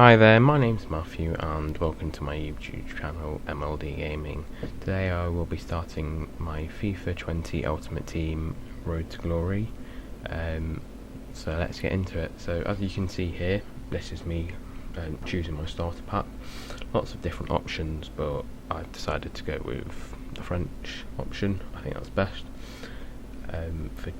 Hi there, my name's Matthew and welcome to my YouTube channel MLD Gaming. Today I will be starting my FIFA 20 Ultimate Team Road to Glory. So let's get into it. So as you can see here, this is me choosing my starter pack. Lots of different options, but I've decided to go with the French option. I think that's best for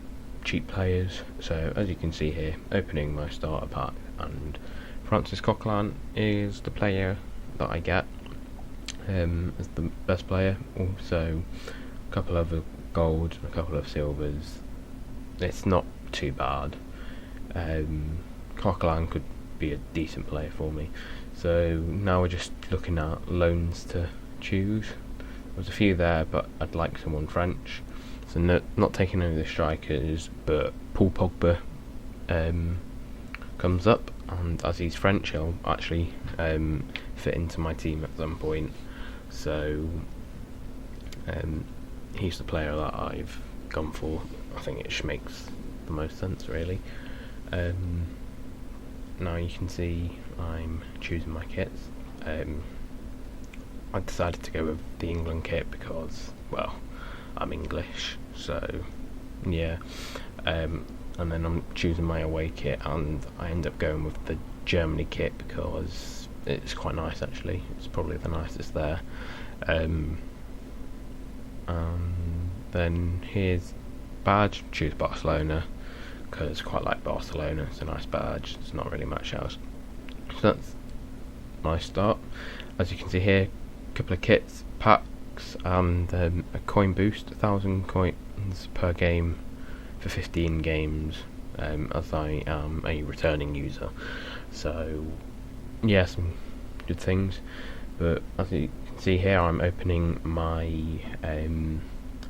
cheap players. So as you can see here, opening my starter pack, and Francis Coquelin is the player that I get as the best player. Also a couple of golds and a couple of silvers. It's not too bad. Coquelin could be a decent player for me. So now we're just looking at loans to choose. There's a few there, but I'd like someone French. So not taking any of the strikers, but Paul Pogba comes up, and as he's French, he'll actually fit into my team at some point. So he's the player that I've gone for. I think it just makes the most sense, really. Now you can see I'm choosing my kits. I decided to go with the England kit because, well, I'm English, so yeah. And then I'm choosing my away kit, and I end up going with the Germany kit because it's quite nice actually. It's probably the nicest there. And then here's badge, choose Barcelona because I quite like Barcelona. It's a nice badge, it's not really much else. So that's my start. As you can see here, a couple of kits, packs, and a coin boost, 1,000 coins per game for 15 games, as I am a returning user. So yeah, some good things. But as you can see here, I'm opening my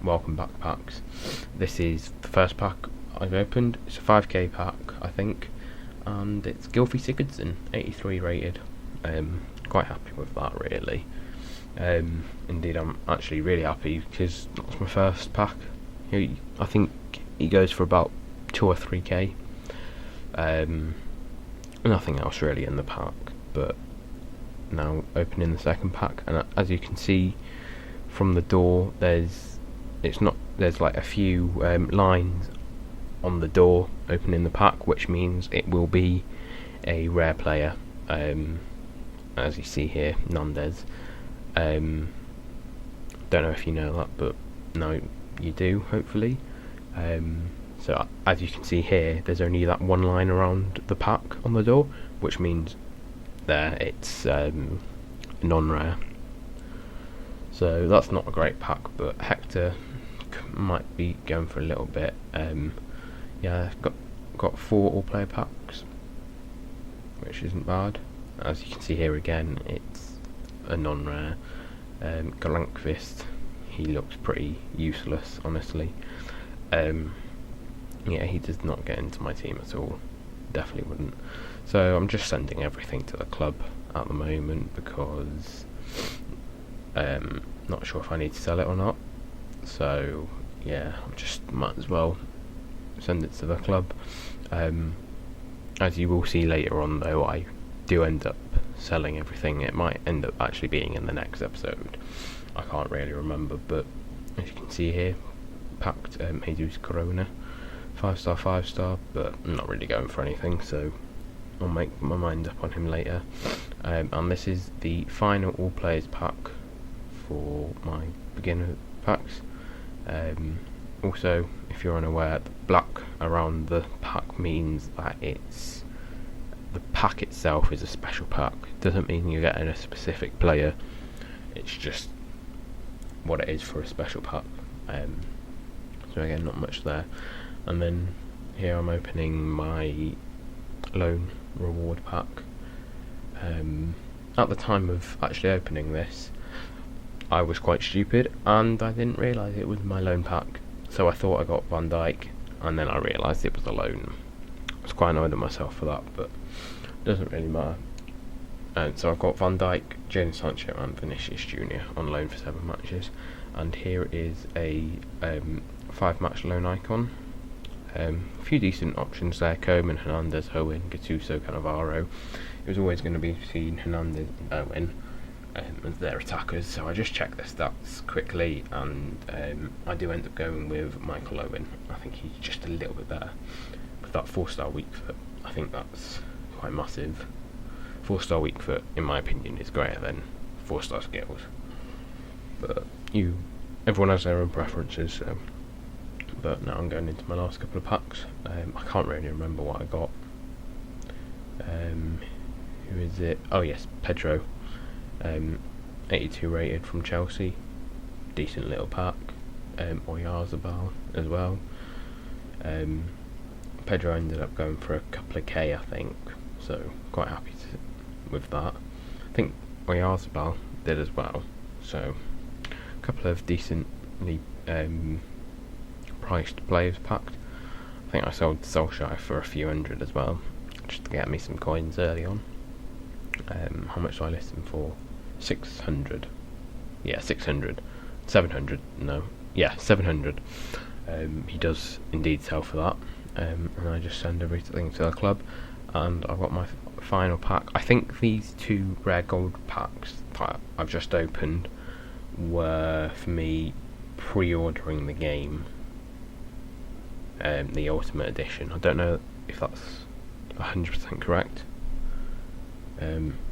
welcome back packs. This is the first pack I've opened. It's a 5k pack, I think, and it's Gylfi Sigurdsson, 83 rated. Quite happy with that, really. Indeed, I'm actually really happy because that's my first pack. I think he goes for about 2 or 3k. Nothing else really in the pack. But now opening the second pack, and as you can see from the door, there's like a few lines on the door opening the pack, which means it will be a rare player. As you see here, Nandez. Don't know if you know that, but no, you do, hopefully. So as you can see here, there's only that one line around the pack on the door, which means there it's non-rare. So that's not a great pack, but Hector might be going for a little bit. Yeah, got 4 all-player packs, which isn't bad. As you can see here again, it's a non-rare. Galankvist, he looks pretty useless, honestly. Yeah, he does not get into my team at all. Definitely wouldn't. So I'm just sending everything to the club at the moment because not sure if I need to sell it or not. So yeah, I just might as well send it to the club. As you will see later on, though, I do end up selling everything. It might end up actually being in the next episode. I can't really remember, but as you can see here, packed Jesus Corona, 5-star, 5-star, but I'm not really going for anything, so I'll make my mind up on him later. And this is the final all players pack for my beginner packs. Also, if you're unaware, the black around the pack means that it's the pack itself is a special pack. Doesn't mean you're getting a specific player, it's just what it is for a special pack. So again, not much there. And then here I'm opening my loan reward pack. At the time of actually opening this, I was quite stupid and I didn't realise it was my loan pack. So I thought I got Van Dijk, and then I realised it was a loan. I was quite annoyed at myself for that, but it doesn't really matter. And so I've got Van Dijk, Jadon Sancho and Vinicius Jr. on loan for 7 matches. And here is a 5-match loan icon. A few decent options there: Coman, Hernandez, Owen, Gattuso, Cannavaro. it was always going to be between Hernandez and Owen as their attackers. So I just checked their stats quickly, and I do end up going with Michael Owen. I think he's just a little bit better with that 4-star weak foot. I think that's quite massive. 4-star weak foot, in my opinion, is greater than 4-star skills. But everyone has their own preferences. So. But now I'm going into my last couple of packs. I can't really remember what I got. Who is it? Oh yes, Pedro. 82 rated from Chelsea. Decent little pack. Oyarzabal as well. Pedro ended up going for a couple of K, I think. So quite happy with that. I think Oyarzabal did as well. So a couple of decently priced players packed. I think I sold Solskjaer for a few hundred as well, just to get me some coins early on. How much do I list him for? 600. Yeah, 600. 700. No. Yeah, 700. He does indeed sell for that. And I just send everything to the club, and I've got my final pack. I think these 2 rare gold packs that I've just opened were for me pre-ordering the game. The Ultimate Edition. I don't know if that's 100% correct.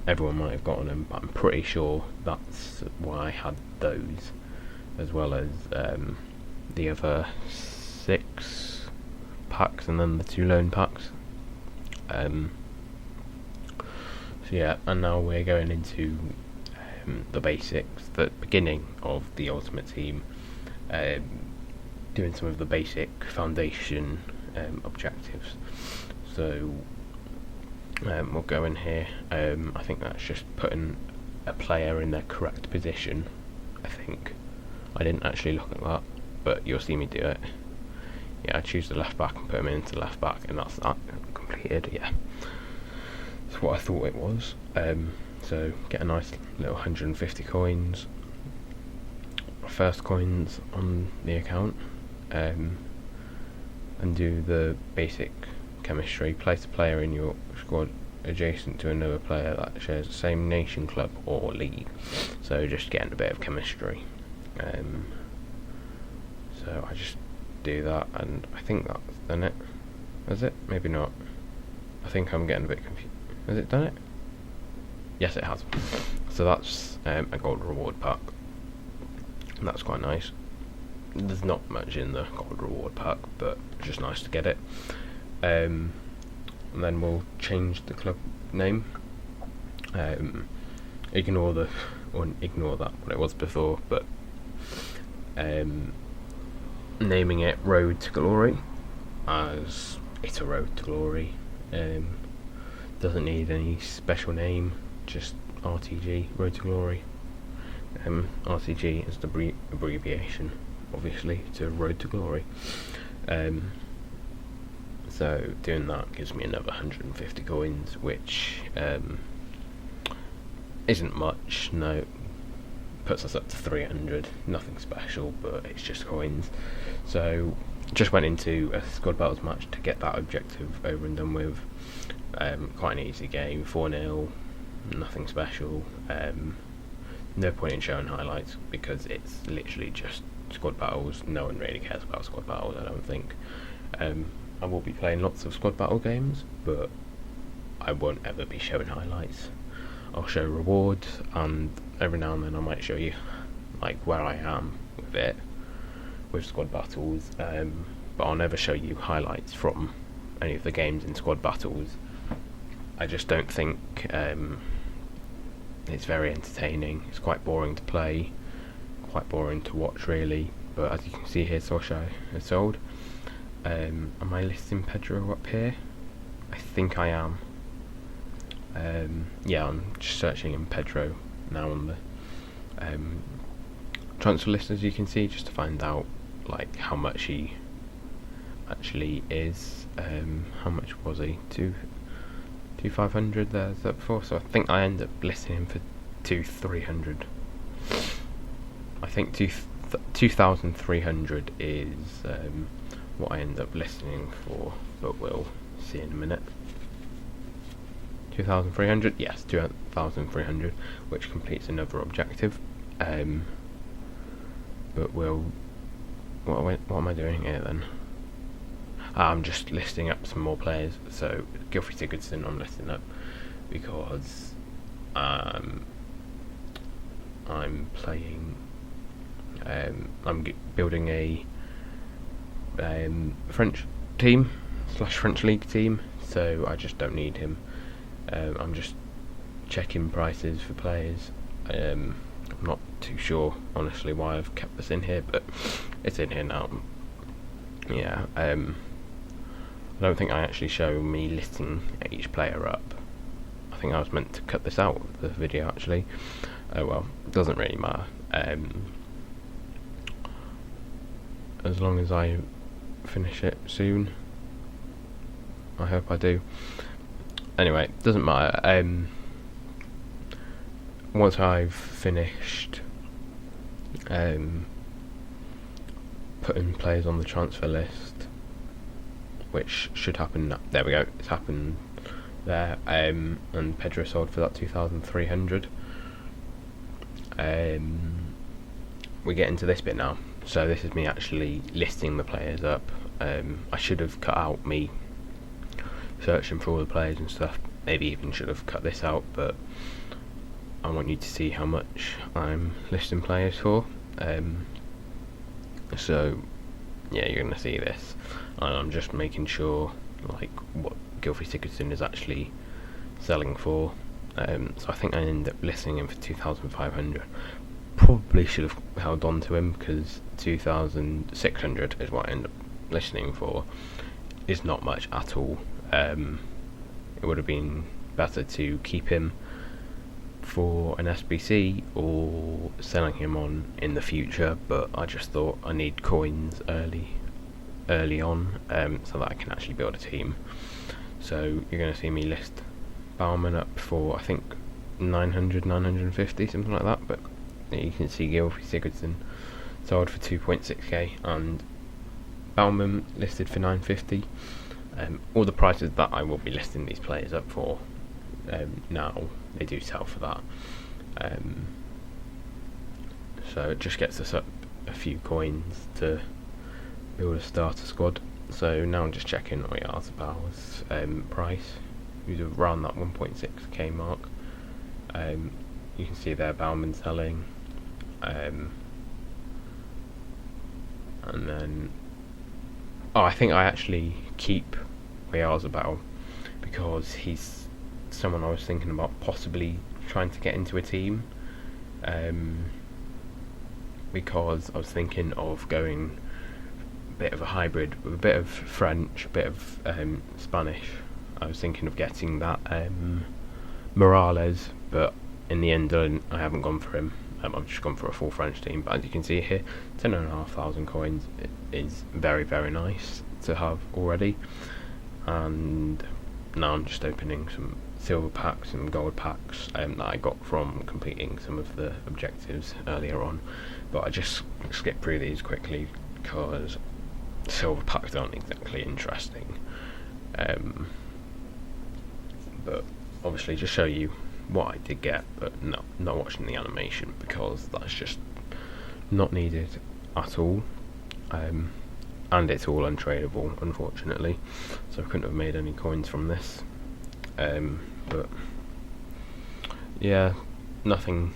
Everyone might have gotten them, but I'm pretty sure that's why I had those, as well as the other 6 packs and then the 2 loan packs. So yeah, and now we're going into the basics, the beginning of the Ultimate Team. Doing some of the basic foundation objectives. So we'll go in here. I think that's just putting a player in their correct position. I think I didn't actually look at that, but you'll see me do it. Yeah, I choose the left back and put him into left back, and that's that completed. Yeah, that's what I thought it was. So get a nice little 150 coins. First coins on the account. And do the basic chemistry. Place a player in your squad adjacent to another player that shares the same nation, club or league. So just getting a bit of chemistry. So I just do that, and I think that's done it. Is it? Maybe not. I think I'm getting a bit confused. Has it done it? Yes, it has. So that's a gold reward pack. That's quite nice. There's not much in the gold reward pack, but it's just nice to get it. And then we'll change the club name. Ignore that what it was before, but naming it Road to Glory, as it's a road to glory. Doesn't need any special name, just RTG, Road to Glory. RTG is the abbreviation, obviously, to Road to Glory. So doing that gives me another 150 coins, which isn't much. No, puts us up to 300. Nothing special, but it's just coins. So just went into a squad battles match to get that objective over and done with. Quite an easy game, 4-0. Nothing special. No point in showing highlights because it's literally just squad battles. No one really cares about squad battles, I don't think. I will be playing lots of squad battle games, but I won't ever be showing highlights. I'll show rewards, and every now and then I might show you like where I am with it, with squad battles, but I'll never show you highlights from any of the games in squad battles. I just don't think it's very entertaining. It's quite boring to play, quite boring to watch really, but as you can see here, Solskjaer is sold. Am I listing Pedro up here? I think I am. Yeah, I'm just searching in Pedro now on the transfer list, as you can see, just to find out like how much he actually is. How much was he? 2,500 there, is that before? So I think I end up listing him for 2,300. I think 2,300 is what I end up listing for, but we'll see in a minute. 2,300. Yes, 2,300, which completes another objective. But we'll. What am I doing here then? I'm just listing up some more players. So Gylfi Sigurdsson I'm listing up because I'm playing. I'm building a French team / French league team, so I just don't need him. I'm just checking prices for players. I'm not too sure honestly why I've kept this in here, but it's in here now. Yeah, I don't think I actually show me listing each player up. I think I was meant to cut this out of the video actually. Oh well, it doesn't really matter. As long as I finish it soon. I hope I do. Anyway, doesn't matter. Once I've finished putting players on the transfer list, which should happen now. There we go, it's happened there. And Pedro sold for that 2,300. We get into this bit now. So this is me actually listing the players up. I should have cut out me searching for all the players and stuff. Maybe even should have cut this out, but I want you to see how much I'm listing players for. So yeah, you're going to see this, and I'm just making sure like what Gylfi Sigurdsson is actually selling for. So I think I ended up listing him for 2,500. Probably should have held on to him because 2,600 is what I ended up listing for. Is not much at all. It would have been better to keep him for an SBC or selling him on in the future, but I just thought I need coins early on, so that I can actually build a team. So you're going to see me list Baumann up for I think 900, 950, something like that, but you can see Gylfi Sigurdsson sold for 2.6k and Baumann listed for 950. All the prices that I will be listing these players up for now, they do sell for that. So it just gets us up a few coins to build a starter squad. So now I'm just checking Oyarzabal's price, who's around that 1.6k mark. You can see there Baumann selling, and then I think I actually keep Oyarzabal because he's someone I was thinking about possibly trying to get into a team, because I was thinking of going a bit of a hybrid with a bit of French, a bit of Spanish. I was thinking of getting that Morales, but in the end I haven't gone for him. I've just gone for a full French team, but as you can see here, 10,500 coins is very, very nice to have already. And now I'm just opening some silver packs and gold packs that I got from completing some of the objectives earlier on, but I just skip through these quickly because silver packs aren't exactly interesting. But obviously just show you what I did get, but not watching the animation because that's just not needed at all. And it's all untradeable, unfortunately, so I couldn't have made any coins from this. But yeah, nothing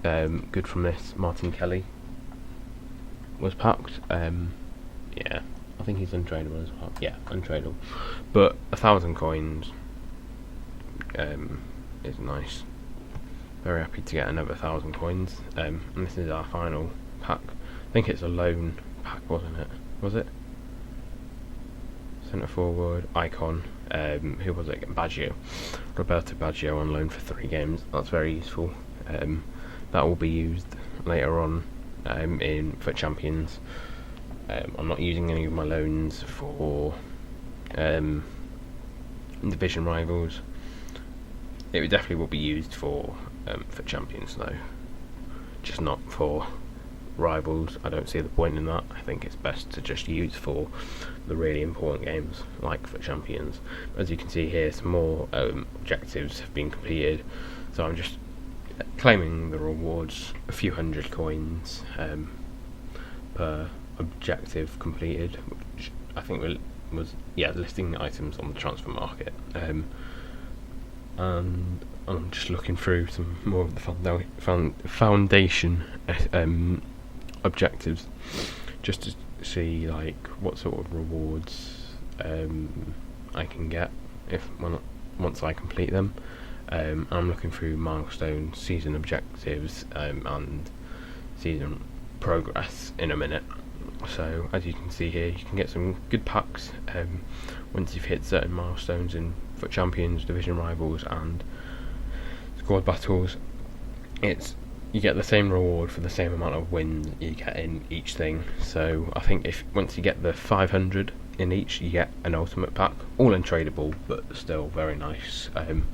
good from this. Martin Kelly was packed. Yeah, I think he's untradeable as well. Yeah, untradeable, but 1,000 coins is nice. Very happy to get another 1,000 coins. And this is our final pack. I think it's a loan pack, wasn't it? Was it? Centre forward, Icon. Who was it? Baggio. Roberto Baggio on loan for 3 games. That's very useful. That will be used later on in for Champions. I'm not using any of my loans for division rivals. It definitely will be used for Champions though, just not for rivals. I don't see the point in that. I think it's best to just use for the really important games like for Champions. As you can see here, some more objectives have been completed. So I'm just claiming the rewards, a few hundred coins per objective completed, which I think was listing the items on the transfer market. And I'm just looking through some more of the foundation objectives, just to see like what sort of rewards I can get once I complete them. I'm looking through milestones, season objectives, and season progress in a minute. So as you can see here, you can get some good packs once you've hit certain milestones in FUT Champions, division rivals, and squad battles. You get the same reward for the same amount of wins you get in each thing. So I think once you get the 500 in each, you get an ultimate pack, all untradeable but still very nice. And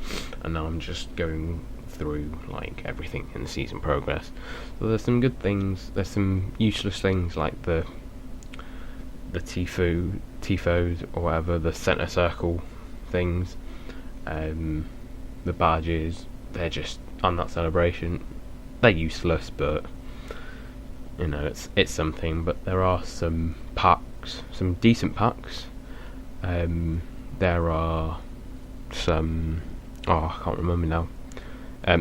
now I'm just going through like everything in the season progress. So there's some good things, there's some useless things like the tifos or whatever, the centre circle things, the badges. They're just on that celebration. They're useless, but you know, it's something. But there are some packs, some decent packs. There are some, I can't remember now.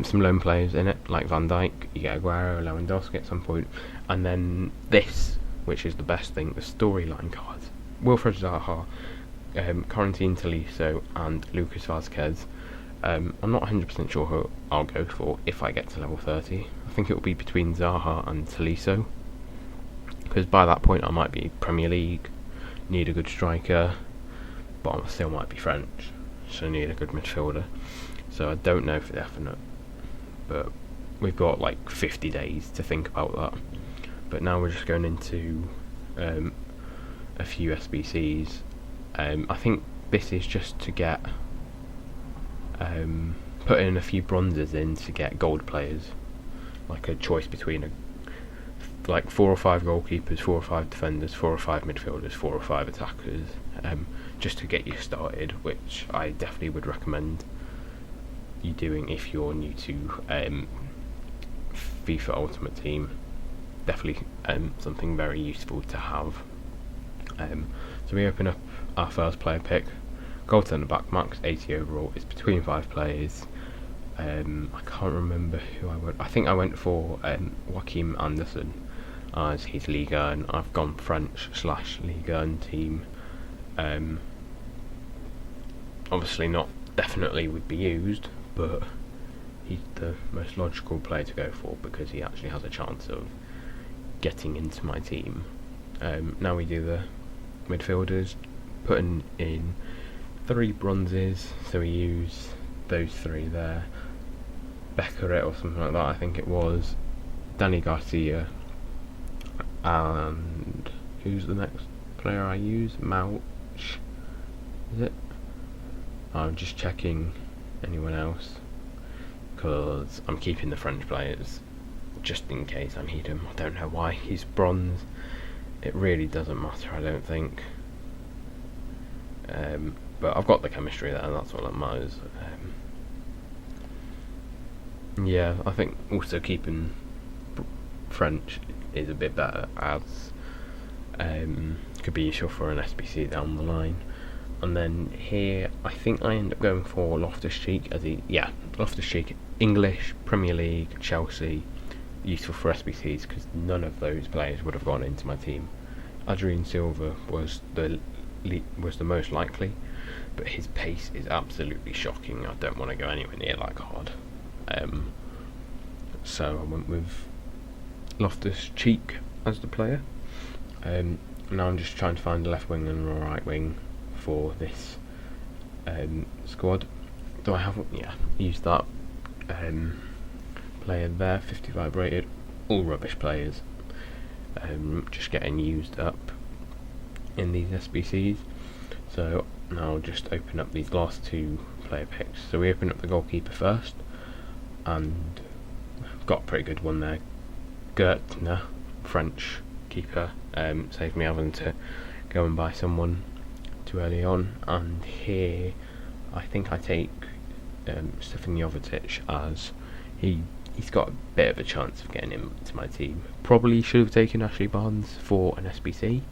Some lone players in it, like Van Dijk. You get Aguero, Lewandowski at some point, and then this, which is the best thing, the storyline cards: Wilfred Zaha, Quarantine Tolisso, and Lucas Vazquez. I'm not 100% sure who I'll go for if I get to level 30. I think it will be between Zaha and Tolisso, because by that point I might be Premier League, need a good striker, but I still might be French, so need a good midfielder. So I don't know for definite, but we've got like 50 days to think about that. But now we're just going into a few SBCs. I think this is just to get put in a few bronzes in to get gold players, like a choice between like 4 or 5 goalkeepers, 4 or 5 defenders, 4 or 5 midfielders, 4 or 5 attackers, just to get you started, which I definitely would recommend you doing if you're new to FIFA Ultimate Team. Definitely something very useful to have. So we open up our first player pick. Goal centre back, max 80 overall. It's between 5 players. I can't remember who I went. I think I went for Joachim Anderson as his Ligue 1. I've gone French/Ligue 1 team. Obviously not definitely would be used, but he's the most logical player to go for because he actually has a chance of getting into my team. Now we do the midfielders, putting in 3 bronzes, so we use those 3 there. Becqueret or something like that, I think it was. Danny Garcia, and who's the next player I use? Mouch, is it? I'm just checking anyone else, because I'm keeping the French players just in case I need him. I don't know why he's bronze. It really doesn't matter, I don't think. But I've got the chemistry there, and that's all that matters. Yeah, I think also keeping French is a bit better, as could be useful for an SBC down the line. And then here, I think I end up going for Loftus-Cheek as Loftus-Cheek, English, Premier League, Chelsea, useful for SBCs because none of those players would have gone into my team. Adrien Silva was the most likely, but his pace is absolutely shocking. I don't want to go anywhere near that card. So I went with Loftus-Cheek as the player. Now I'm just trying to find a left wing and a right wing for this squad. Do I have? Yeah, used that player there, 55 rated. All rubbish players. Just getting used up in these SBCs. So now I'll just open up these last 2 player picks. So we open up the goalkeeper first, and I've got a pretty good one there. Gertner, French keeper, saved me having to go and buy someone too early on. And here I think I take Stefan Jovetic, as he's got a bit of a chance of getting into my team. Probably should have taken Ashley Barnes for an SBC.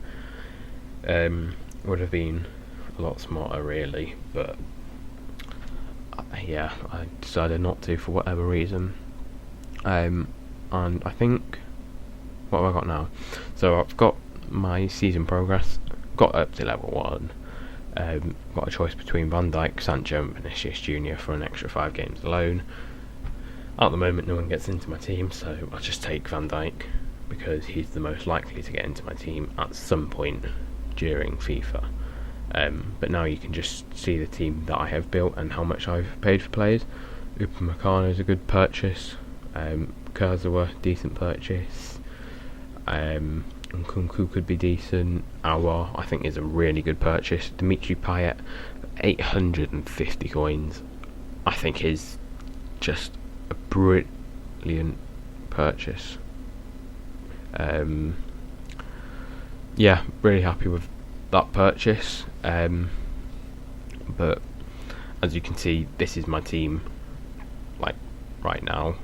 Would have been a lot smarter, really, but yeah, I decided not to for whatever reason. And I think, what have I got now? So I've got my season progress, got up to level 1. Got a choice between Van Dijk, Sancho and Vinicius Jr. for an extra 5 games alone. At the moment no one gets into my team, so I'll just take Van Dijk because he's the most likely to get into my team at some point during FIFA. But now you can just see the team that I have built and how much I've paid for players. Upamecano is a good purchase. Kurzawa, decent purchase. Nkunku could be decent. Aouar, I think, is a really good purchase. Dimitri Payet, 850 coins, I think is just a brilliant purchase. Yeah, really happy with that purchase. But as you can see, this is my team, like, right now.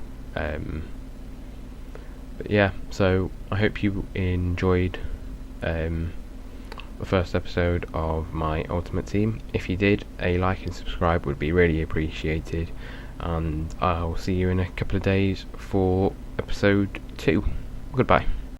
But yeah, so I hope you enjoyed the first episode of my Ultimate Team. If you did, a like and subscribe would be really appreciated, and I'll see you in a couple of days for episode 2. Goodbye.